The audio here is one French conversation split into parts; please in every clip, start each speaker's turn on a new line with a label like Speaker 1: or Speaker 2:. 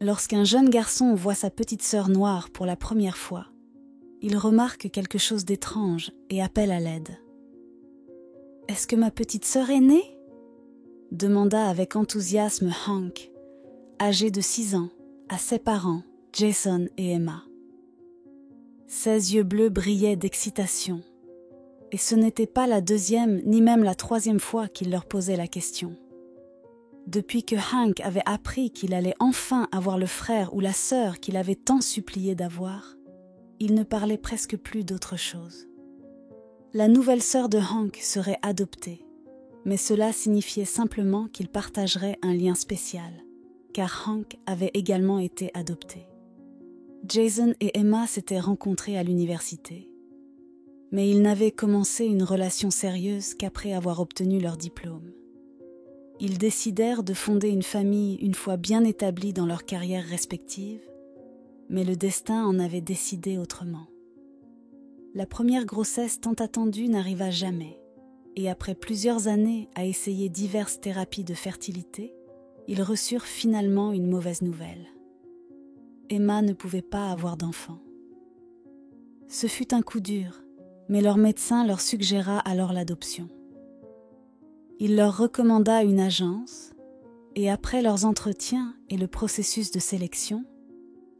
Speaker 1: Lorsqu'un jeune garçon voit sa petite sœur noire pour la première fois, il remarque quelque chose d'étrange et appelle à l'aide. « Est-ce que ma petite sœur est née ?» demanda avec enthousiasme Hank, âgé de 6 ans, à ses parents, Jason et Emma. Ses yeux bleus brillaient d'excitation, et ce n'était pas la 2e ni même la 3e fois qu'il leur posait la question. Depuis que Hank avait appris qu'il allait enfin avoir le frère ou la sœur qu'il avait tant supplié d'avoir, il ne parlait presque plus d'autre chose. La nouvelle sœur de Hank serait adoptée, mais cela signifiait simplement qu'ils partageraient un lien spécial, car Hank avait également été adopté. Jason et Emma s'étaient rencontrés à l'université, mais ils n'avaient commencé une relation sérieuse qu'après avoir obtenu leur diplôme. Ils décidèrent de fonder une famille une fois bien établie dans leurs carrières respectives, mais le destin en avait décidé autrement. La première grossesse tant attendue n'arriva jamais, et après plusieurs années à essayer diverses thérapies de fertilité, ils reçurent finalement une mauvaise nouvelle. Emma ne pouvait pas avoir d'enfant. Ce fut un coup dur, mais leur médecin leur suggéra alors l'adoption. Il leur recommanda une agence, et après leurs entretiens et le processus de sélection,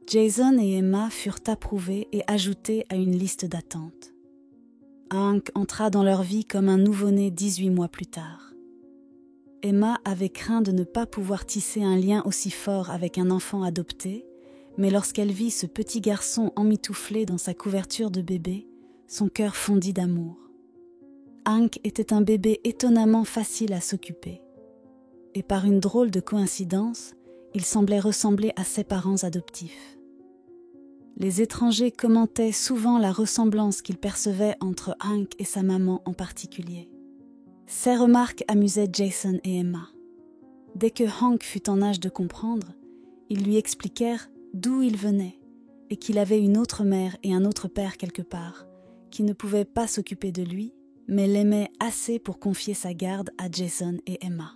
Speaker 1: Jason et Emma furent approuvés et ajoutés à une liste d'attente. Hank entra dans leur vie comme un nouveau-né 18 mois plus tard. Emma avait craint de ne pas pouvoir tisser un lien aussi fort avec un enfant adopté, mais lorsqu'elle vit ce petit garçon emmitouflé dans sa couverture de bébé, son cœur fondit d'amour. Hank était un bébé étonnamment facile à s'occuper. Et par une drôle de coïncidence, il semblait ressembler à ses parents adoptifs. Les étrangers commentaient souvent la ressemblance qu'ils percevaient entre Hank et sa maman en particulier. Ces remarques amusaient Jason et Emma. Dès que Hank fut en âge de comprendre, ils lui expliquèrent d'où il venait et qu'il avait une autre mère et un autre père quelque part, qui ne pouvaient pas s'occuper de lui, mais l'aimait assez pour confier sa garde à Jason et Emma.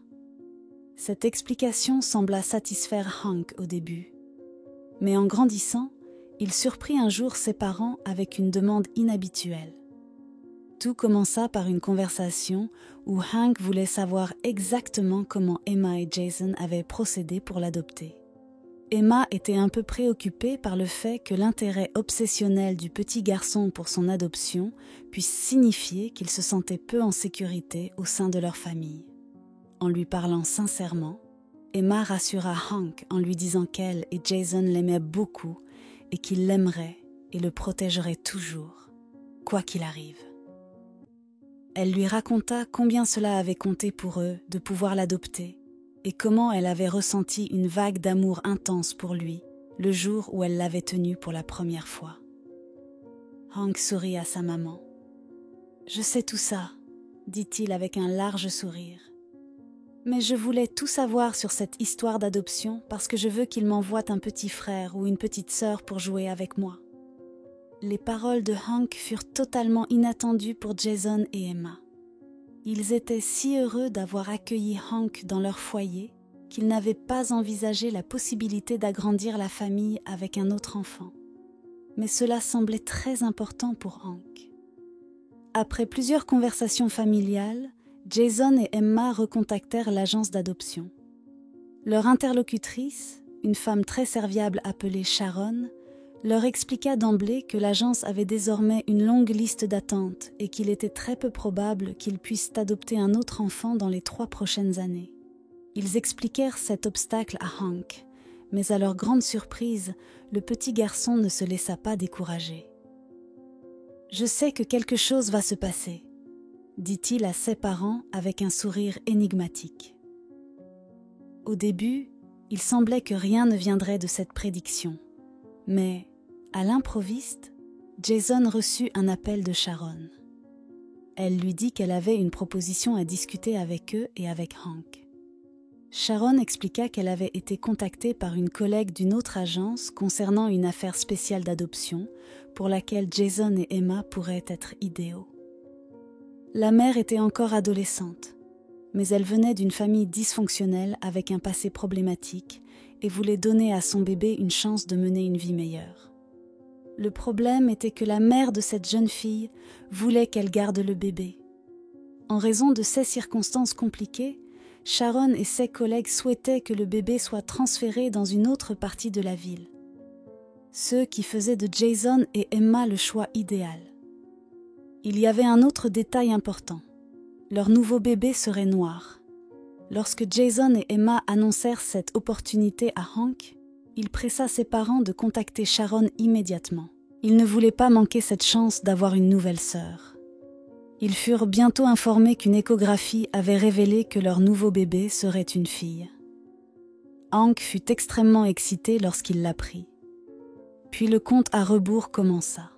Speaker 1: Cette explication sembla satisfaire Hank au début. Mais en grandissant, il surprit un jour ses parents avec une demande inhabituelle. Tout commença par une conversation où Hank voulait savoir exactement comment Emma et Jason avaient procédé pour l'adopter. Emma était un peu préoccupée par le fait que l'intérêt obsessionnel du petit garçon pour son adoption puisse signifier qu'il se sentait peu en sécurité au sein de leur famille. En lui parlant sincèrement, Emma rassura Hank en lui disant qu'elle et Jason l'aimaient beaucoup et qu'ils l'aimeraient et le protégeraient toujours, quoi qu'il arrive. Elle lui raconta combien cela avait compté pour eux de pouvoir l'adopter et comment elle avait ressenti une vague d'amour intense pour lui le jour où elle l'avait tenu pour la première fois. Hank sourit à sa maman. « Je sais tout ça, » dit-il avec un large sourire. « Mais je voulais tout savoir sur cette histoire d'adoption parce que je veux qu'il m'envoie un petit frère ou une petite sœur pour jouer avec moi. » Les paroles de Hank furent totalement inattendues pour Jason et Emma. Ils étaient si heureux d'avoir accueilli Hank dans leur foyer qu'ils n'avaient pas envisagé la possibilité d'agrandir la famille avec un autre enfant. Mais cela semblait très important pour Hank. Après plusieurs conversations familiales, Jason et Emma recontactèrent l'agence d'adoption. Leur interlocutrice, une femme très serviable appelée Sharon, leur expliqua d'emblée que l'agence avait désormais une longue liste d'attente et qu'il était très peu probable qu'ils puissent adopter un autre enfant dans les 3 prochaines années. Ils expliquèrent cet obstacle à Hank, mais à leur grande surprise, le petit garçon ne se laissa pas décourager. « Je sais que quelque chose va se passer », dit-il à ses parents avec un sourire énigmatique. Au début, il semblait que rien ne viendrait de cette prédiction, mais à l'improviste, Jason reçut un appel de Sharon. Elle lui dit qu'elle avait une proposition à discuter avec eux et avec Hank. Sharon expliqua qu'elle avait été contactée par une collègue d'une autre agence concernant une affaire spéciale d'adoption pour laquelle Jason et Emma pourraient être idéaux. La mère était encore adolescente, mais elle venait d'une famille dysfonctionnelle avec un passé problématique et voulait donner à son bébé une chance de mener une vie meilleure. Le problème était que la mère de cette jeune fille voulait qu'elle garde le bébé. En raison de ces circonstances compliquées, Sharon et ses collègues souhaitaient que le bébé soit transféré dans une autre partie de la ville. Ce qui faisait de Jason et Emma le choix idéal. Il y avait un autre détail important. Leur nouveau bébé serait noir. Lorsque Jason et Emma annoncèrent cette opportunité à Hank, il pressa ses parents de contacter Sharon immédiatement. Ils ne voulaient pas manquer cette chance d'avoir une nouvelle sœur. Ils furent bientôt informés qu'une échographie avait révélé que leur nouveau bébé serait une fille. Hank fut extrêmement excité lorsqu'il l'apprit. Puis le compte à rebours commença.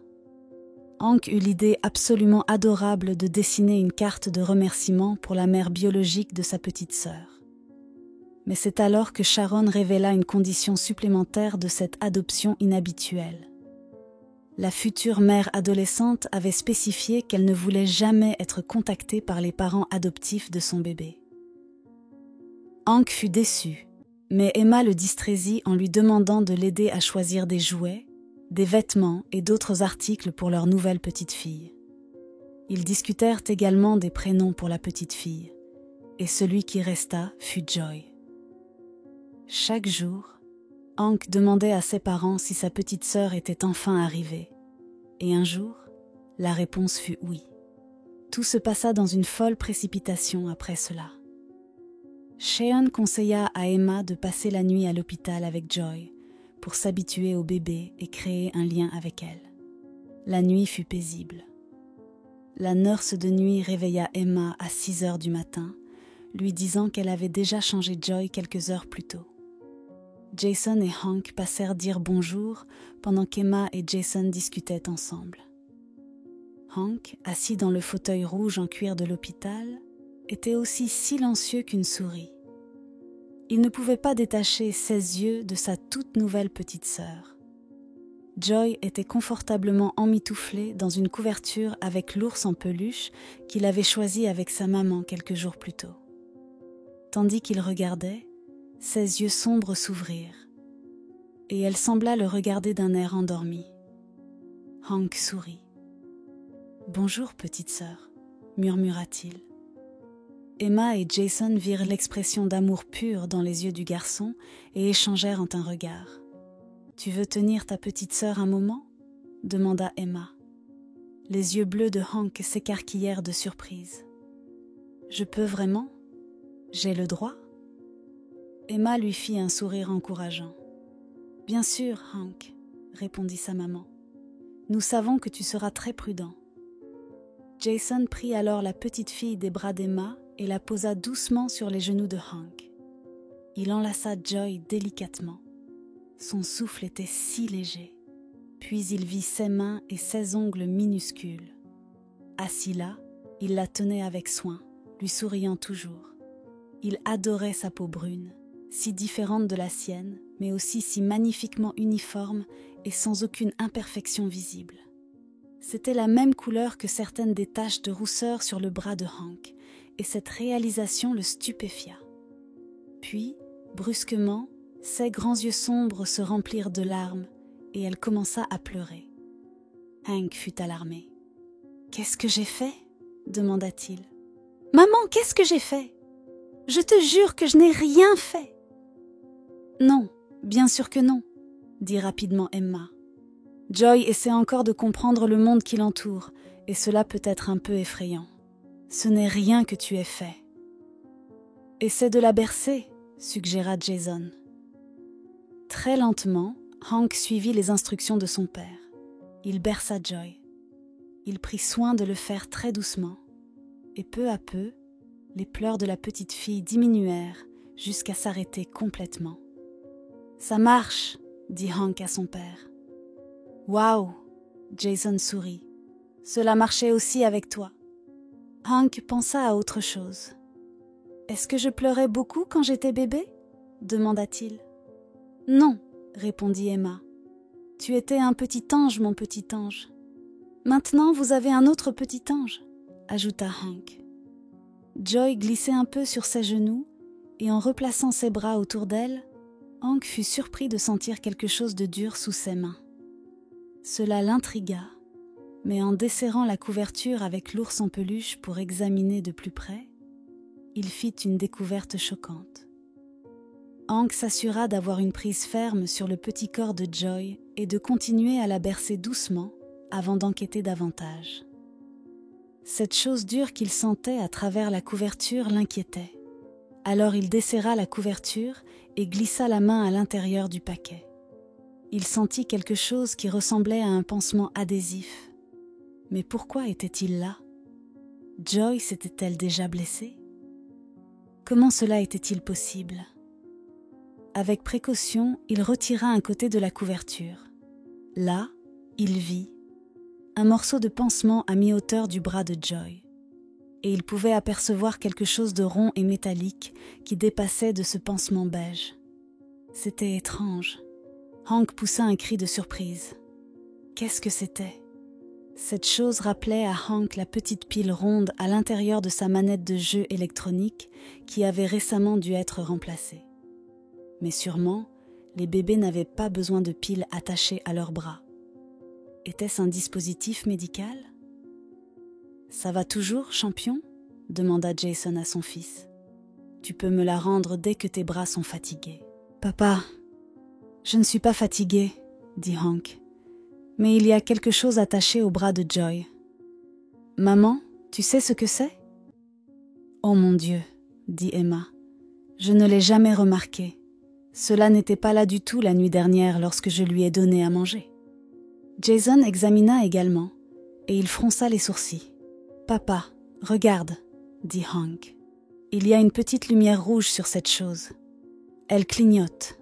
Speaker 1: Hank eut l'idée absolument adorable de dessiner une carte de remerciement pour la mère biologique de sa petite sœur. Mais c'est alors que Sharon révéla une condition supplémentaire de cette adoption inhabituelle. La future mère adolescente avait spécifié qu'elle ne voulait jamais être contactée par les parents adoptifs de son bébé. Hank fut déçu, mais Emma le distraisit en lui demandant de l'aider à choisir des jouets, des vêtements et d'autres articles pour leur nouvelle petite fille. Ils discutèrent également des prénoms pour la petite fille, et celui qui resta fut Joy. Chaque jour, Hank demandait à ses parents si sa petite sœur était enfin arrivée, et un jour, la réponse fut oui. Tout se passa dans une folle précipitation après cela. Sean conseilla à Emma de passer la nuit à l'hôpital avec Joy pour s'habituer au bébé et créer un lien avec elle. La nuit fut paisible. La nurse de nuit réveilla Emma à 6 heures du matin, lui disant qu'elle avait déjà changé Joy quelques heures plus tôt. Jason et Hank passèrent dire bonjour pendant qu'Emma et Jason discutaient ensemble. Hank, assis dans le fauteuil rouge en cuir de l'hôpital, était aussi silencieux qu'une souris. Il ne pouvait pas détacher ses yeux de sa toute nouvelle petite sœur. Joy était confortablement emmitouflée dans une couverture avec l'ours en peluche qu'il avait choisi avec sa maman quelques jours plus tôt. Tandis qu'il regardait, ses yeux sombres s'ouvrirent, et elle sembla le regarder d'un air endormi. Hank sourit. « Bonjour, petite sœur », murmura-t-il. Emma et Jason virent l'expression d'amour pur dans les yeux du garçon et échangèrent un regard. « Tu veux tenir ta petite sœur un moment ?» demanda Emma. Les yeux bleus de Hank s'écarquillèrent de surprise. « Je peux vraiment ? J'ai le droit ?» Emma lui fit un sourire encourageant. « Bien sûr, Hank, » répondit sa maman. « Nous savons que tu seras très prudent. » Jason prit alors la petite fille des bras d'Emma et la posa doucement sur les genoux de Hank. Il enlaça Joy délicatement. Son souffle était si léger. Puis il vit ses mains et ses ongles minuscules. Assis là, il la tenait avec soin, lui souriant toujours. Il adorait sa peau brune, si différente de la sienne, mais aussi si magnifiquement uniforme et sans aucune imperfection visible. C'était la même couleur que certaines des taches de rousseur sur le bras de Hank, et cette réalisation le stupéfia. Puis, brusquement, ses grands yeux sombres se remplirent de larmes, et elle commença à pleurer. Hank fut alarmé. « Qu'est-ce que j'ai fait ?» demanda-t-il. « Maman, qu'est-ce que j'ai fait ? Je te jure que je n'ai rien fait !»« Non, bien sûr que non, » dit rapidement Emma. Joy essaie encore de comprendre le monde qui l'entoure, et cela peut être un peu effrayant. Ce n'est rien que tu aies fait. « Essaie de la bercer, » suggéra Jason. Très lentement, Hank suivit les instructions de son père. Il berça Joy. Il prit soin de le faire très doucement, et peu à peu, les pleurs de la petite fille diminuèrent jusqu'à s'arrêter complètement. « Ça marche !» dit Hank à son père. « Waouh !» Jason sourit. « Cela marchait aussi avec toi. » Hank pensa à autre chose. « Est-ce que je pleurais beaucoup quand j'étais bébé ?» demanda-t-il. « Non, » répondit Emma. « Tu étais un petit ange, mon petit ange. Maintenant, vous avez un autre petit ange, » ajouta Hank. Joy glissait un peu sur ses genoux et en replaçant ses bras autour d'elle, Hank fut surpris de sentir quelque chose de dur sous ses mains. Cela l'intrigua, mais en desserrant la couverture avec l'ours en peluche pour examiner de plus près, il fit une découverte choquante. Hank s'assura d'avoir une prise ferme sur le petit corps de Joy et de continuer à la bercer doucement avant d'enquêter davantage. Cette chose dure qu'il sentait à travers la couverture l'inquiétait. Alors il desserra la couverture et glissa la main à l'intérieur du paquet. Il sentit quelque chose qui ressemblait à un pansement adhésif. Mais pourquoi était-il là? Joy s'était-elle déjà blessée? Comment cela était-il possible? Avec précaution, il retira un côté de la couverture. Là, il vit un morceau de pansement à mi-hauteur du bras de Joy. Et il pouvait apercevoir quelque chose de rond et métallique qui dépassait de ce pansement beige. C'était étrange. Hank poussa un cri de surprise. Qu'est-ce que c'était? Cette chose rappelait à Hank la petite pile ronde à l'intérieur de sa manette de jeu électronique qui avait récemment dû être remplacée. Mais sûrement, les bébés n'avaient pas besoin de piles attachées à leurs bras. Était-ce un dispositif médical? « Ça va toujours, champion ?» demanda Jason à son fils. « Tu peux me la rendre dès que tes bras sont fatigués. »« Papa, je ne suis pas fatigué, » dit Hank. « Mais il y a quelque chose attaché au bras de Joy. »« Maman, tu sais ce que c'est ?»« Oh mon Dieu, » dit Emma. « Je ne l'ai jamais remarqué. Cela n'était pas là du tout la nuit dernière lorsque je lui ai donné à manger. » Jason examina également, et il fronça les sourcils. « Papa, regarde, » dit Hank. « Il y a une petite lumière rouge sur cette chose. Elle clignote. »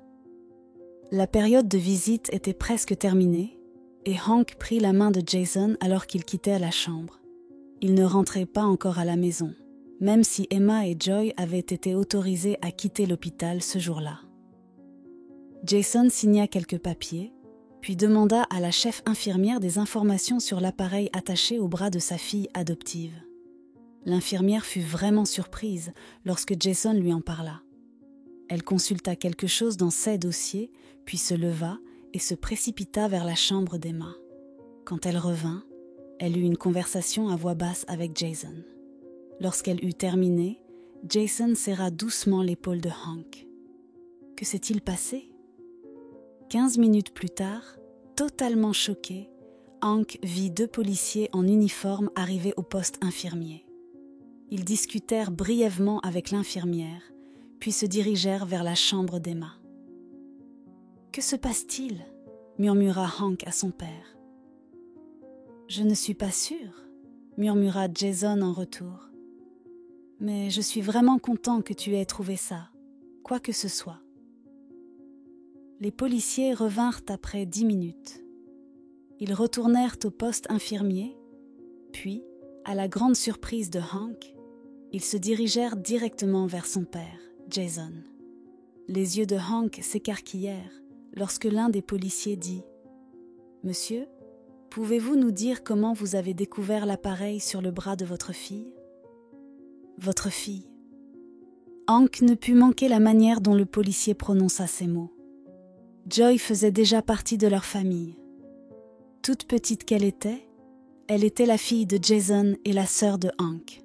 Speaker 1: La période de visite était presque terminée, et Hank prit la main de Jason alors qu'il quittait la chambre. Il ne rentrait pas encore à la maison, même si Emma et Joy avaient été autorisés à quitter l'hôpital ce jour-là. Jason signa quelques papiers, puis demanda à la chef infirmière des informations sur l'appareil attaché au bras de sa fille adoptive. L'infirmière fut vraiment surprise lorsque Jason lui en parla. Elle consulta quelque chose dans ses dossiers, puis se leva et se précipita vers la chambre d'Emma. Quand elle revint, elle eut une conversation à voix basse avec Jason. Lorsqu'elle eut terminé, Jason serra doucement l'épaule de Hank. Que s'est-il passé? 15 minutes plus tard, totalement choqué, Hank vit 2 policiers en uniforme arriver au poste infirmier. Ils discutèrent brièvement avec l'infirmière, puis se dirigèrent vers la chambre d'Emma. « Que se passe-t-il » murmura Hank à son père. « Je ne suis pas sûre » murmura Jason en retour. « Mais je suis vraiment content que tu aies trouvé ça, quoi que ce soit. » Les policiers revinrent après 10 minutes. Ils retournèrent au poste infirmier, puis, à la grande surprise de Hank, ils se dirigèrent directement vers son père, Jason. Les yeux de Hank s'écarquillèrent lorsque l'un des policiers dit « Monsieur, pouvez-vous nous dire comment vous avez découvert l'appareil sur le bras de votre fille ?»« Votre fille. » Hank ne put manquer la manière dont le policier prononça ces mots. Joy faisait déjà partie de leur famille. Toute petite qu'elle était, elle était la fille de Jason et la sœur de Hank.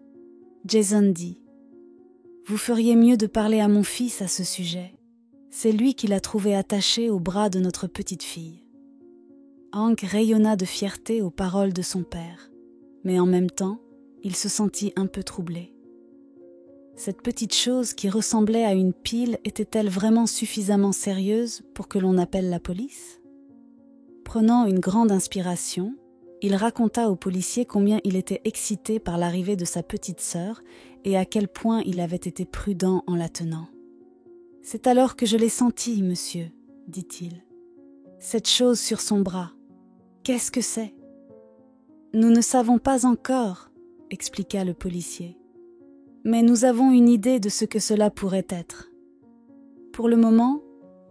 Speaker 1: Jason dit « Vous feriez mieux de parler à mon fils à ce sujet. C'est lui qui l'a trouvée attachée au bras de notre petite fille. » Hank rayonna de fierté aux paroles de son père, mais en même temps, il se sentit un peu troublé. Cette petite chose qui ressemblait à une pile était-elle vraiment suffisamment sérieuse pour que l'on appelle la police? Prenant une grande inspiration, il raconta au policier combien il était excité par l'arrivée de sa petite sœur et à quel point il avait été prudent en la tenant. « C'est alors que je l'ai sentie, monsieur, » dit-il. « Cette chose sur son bras. Qu'est-ce que c'est ?»« Nous ne savons pas encore, » expliqua le policier. « Mais nous avons une idée de ce que cela pourrait être. Pour le moment,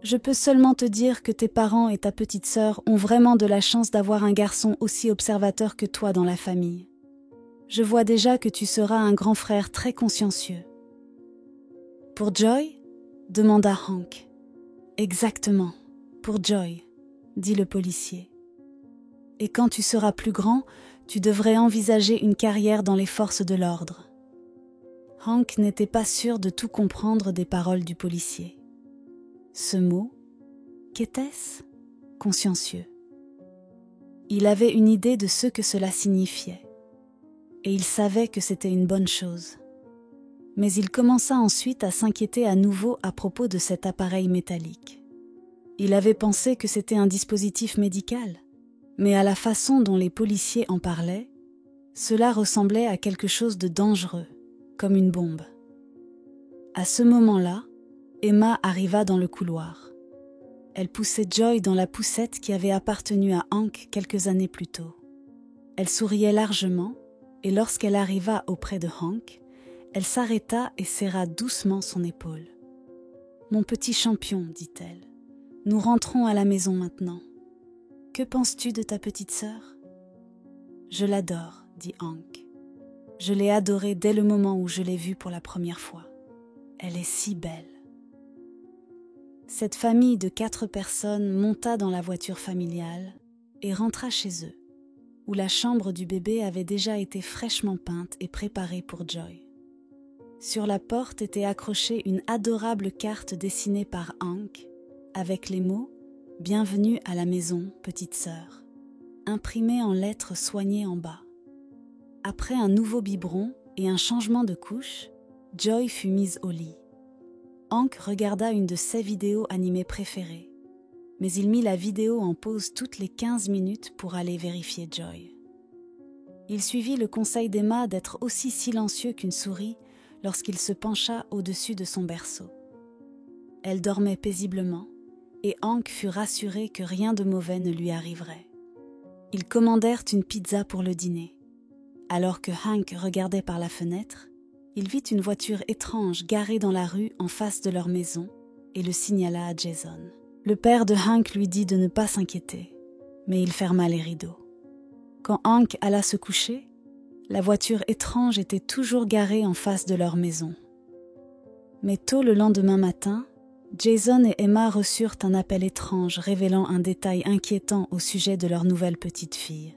Speaker 1: je peux seulement te dire que tes parents et ta petite sœur ont vraiment de la chance d'avoir un garçon aussi observateur que toi dans la famille. Je vois déjà que tu seras un grand frère très consciencieux. »« Pour Joy ?» demanda Hank. Exactement, pour Joy, dit le policier. Et quand tu seras plus grand, tu devrais envisager une carrière dans les forces de l'ordre. Hank n'était pas sûr de tout comprendre des paroles du policier. Ce mot, qu'était-ce ? Consciencieux. Il avait une idée de ce que cela signifiait, et il savait que c'était une bonne chose. Mais il commença ensuite à s'inquiéter à nouveau à propos de cet appareil métallique. Il avait pensé que c'était un dispositif médical, mais à la façon dont les policiers en parlaient, cela ressemblait à quelque chose de dangereux, comme une bombe. À ce moment-là, Emma arriva dans le couloir. Elle poussait Joy dans la poussette qui avait appartenu à Hank quelques années plus tôt. Elle souriait largement, et lorsqu'elle arriva auprès de Hank, elle s'arrêta et serra doucement son épaule. « Mon petit champion, dit-elle, nous rentrons à la maison maintenant. Que penses-tu de ta petite sœur ? » « Je l'adore, dit Hank. Je l'ai adorée dès le moment où je l'ai vue pour la première fois. Elle est si belle. » Cette famille de 4 personnes monta dans la voiture familiale et rentra chez eux, où la chambre du bébé avait déjà été fraîchement peinte et préparée pour Joy. Sur la porte était accrochée une adorable carte dessinée par Hank, avec les mots « Bienvenue à la maison, petite sœur », imprimés en lettres soignées en bas. Après un nouveau biberon et un changement de couche, Joy fut mise au lit. Hank regarda une de ses vidéos animées préférées, mais il mit la vidéo en pause toutes les 15 minutes pour aller vérifier Joy. Il suivit le conseil d'Emma d'être aussi silencieux qu'une souris lorsqu'il se pencha au-dessus de son berceau. Elle dormait paisiblement, et Hank fut rassuré que rien de mauvais ne lui arriverait. Ils commandèrent une pizza pour le dîner. Alors que Hank regardait par la fenêtre, il vit une voiture étrange garée dans la rue en face de leur maison et le signala à Jason. Le père de Hank lui dit de ne pas s'inquiéter, mais il ferma les rideaux. Quand Hank alla se coucher, la voiture étrange était toujours garée en face de leur maison. Mais tôt le lendemain matin, Jason et Emma reçurent un appel étrange révélant un détail inquiétant au sujet de leur nouvelle petite fille.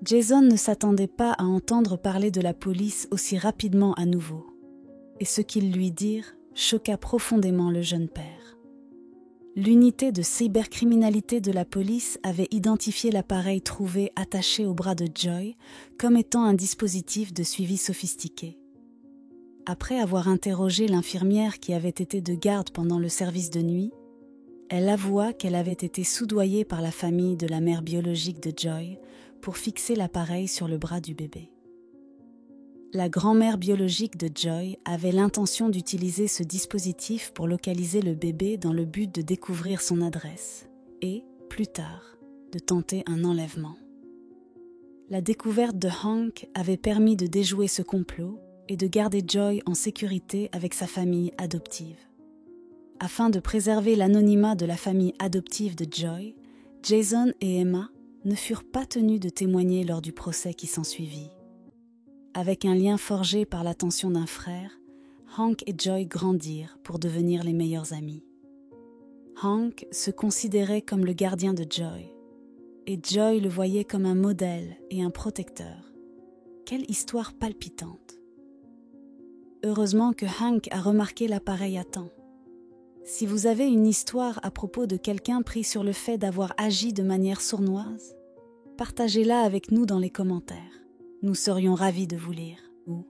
Speaker 1: Jason ne s'attendait pas à entendre parler de la police aussi rapidement à nouveau, et ce qu'ils lui dirent choqua profondément le jeune père. L'unité de cybercriminalité de la police avait identifié l'appareil trouvé attaché au bras de Joy comme étant un dispositif de suivi sophistiqué. Après avoir interrogé l'infirmière qui avait été de garde pendant le service de nuit, elle avoua qu'elle avait été soudoyée par la famille de la mère biologique de Joy pour fixer l'appareil sur le bras du bébé. La grand-mère biologique de Joy avait l'intention d'utiliser ce dispositif pour localiser le bébé dans le but de découvrir son adresse et, plus tard, de tenter un enlèvement. La découverte de Hank avait permis de déjouer ce complot et de garder Joy en sécurité avec sa famille adoptive. Afin de préserver l'anonymat de la famille adoptive de Joy, Jason et Emma ne furent pas tenus de témoigner lors du procès qui s'ensuivit. Avec un lien forgé par l'attention d'un frère, Hank et Joy grandirent pour devenir les meilleurs amis. Hank se considérait comme le gardien de Joy, et Joy le voyait comme un modèle et un protecteur. Quelle histoire palpitante! Heureusement que Hank a remarqué l'appareil à temps. Si vous avez une histoire à propos de quelqu'un pris sur le fait d'avoir agi de manière sournoise, partagez-la avec nous dans les commentaires. Nous serions ravis de vous lire ou